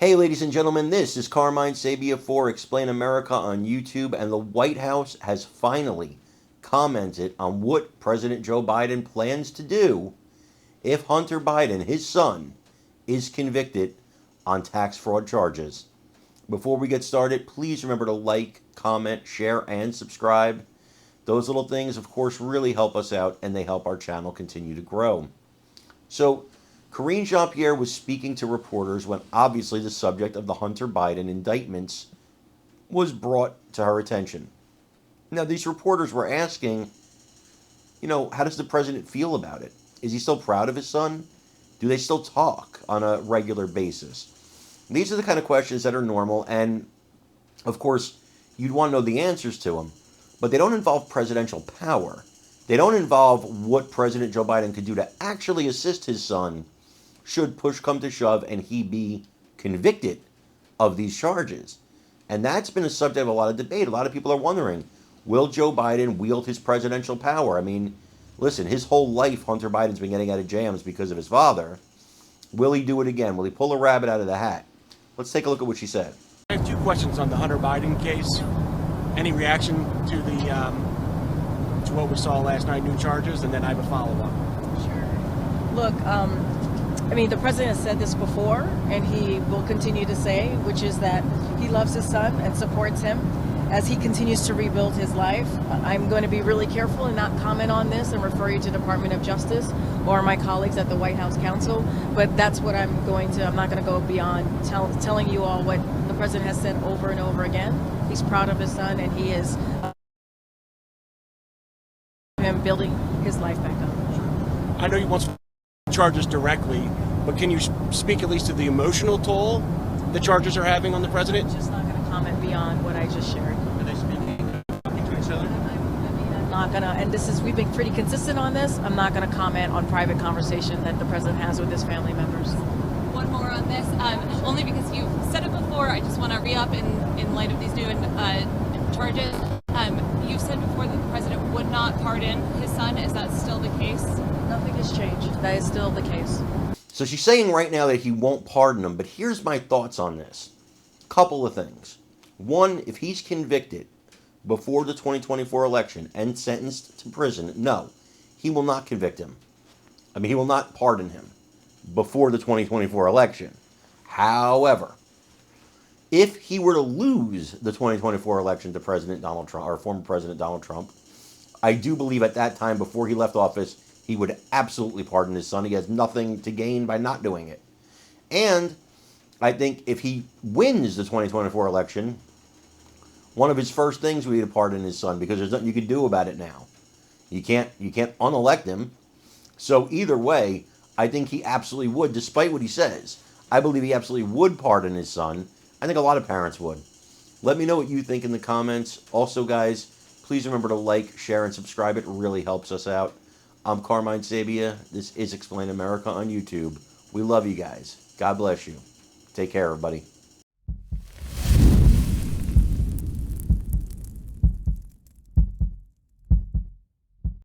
Hey, ladies and gentlemen, this is Carmine Sabia for Explain America on YouTube, and the White House has finally commented on what President Joe Biden plans to do if Hunter Biden, his son, is convicted on tax fraud charges. Before we get started, please remember to like, comment, share, and subscribe. Those little things, of course, really help us out, and they help our channel continue to grow. So, Karine Jean-Pierre was speaking to reporters when obviously the subject of the Hunter Biden indictments was brought to her attention. Now, these reporters were asking, how does the president feel about it? Is he still proud of his son? Do they still talk on a regular basis? These are the kind of questions that are normal, and of course, you'd want to know the answers to them, but they don't involve presidential power. They don't involve what President Joe Biden could do to actually assist his son should push come to shove and he be convicted of these charges. And that's been a subject of a lot of debate. A lot of people are wondering, will Joe Biden wield his presidential power? I mean, listen, his whole life, Hunter Biden's been getting out of jams because of his father. Will he do it again? Will he pull a rabbit out of the hat? Let's take a look at what she said. I have two questions on the Hunter Biden case. Any reaction to the to what we saw last night, new charges, and then I have a follow-up. Sure. Look, the president has said this before, and he will continue to say, which is that he loves his son and supports him as he continues to rebuild his life. I'm going to be really careful and not comment on this and refer you to Department of Justice or my colleagues at the White House Counsel, but that's what I'm not going to go beyond telling you all what the president has said over and over again. He's proud of his son, and he is him building his life back up. I know he wants charges directly, but can you speak at least to the emotional toll the charges are having on the president? I'm just not going to comment beyond what I just shared. Are they speaking to each other? I'm not going to, and we've been pretty consistent on this. I'm not going to comment on private conversation that the president has with his family members. One more on this, only because you've said it before. I just want to re-up in light of these new charges. You've said before that the president would not pardon his son. Is that still the case? Nothing has changed. That is still the case. So she's saying right now that he won't pardon him, but here's my thoughts on this. Couple of things. One, if he's convicted before the 2024 election and sentenced to prison, no, he will not convict him. He will not pardon him before the 2024 election. However, if he were to lose the 2024 election to President Donald Trump, or former President Donald Trump, I do believe at that time, before he left office, he would absolutely pardon his son. He has nothing to gain by not doing it. And I think if he wins the 2024 election, one of his first things would be to pardon his son, because there's nothing you can do about it now. You can't unelect him. So either way, I think he absolutely would, despite what he says. I believe he absolutely would pardon his son. I think a lot of parents would. Let me know what you think in the comments. Also, guys, please remember to like, share, and subscribe. It really helps us out. I'm Carmine Sabia. This is Explain America on YouTube. We love you guys. God bless you. Take care, everybody.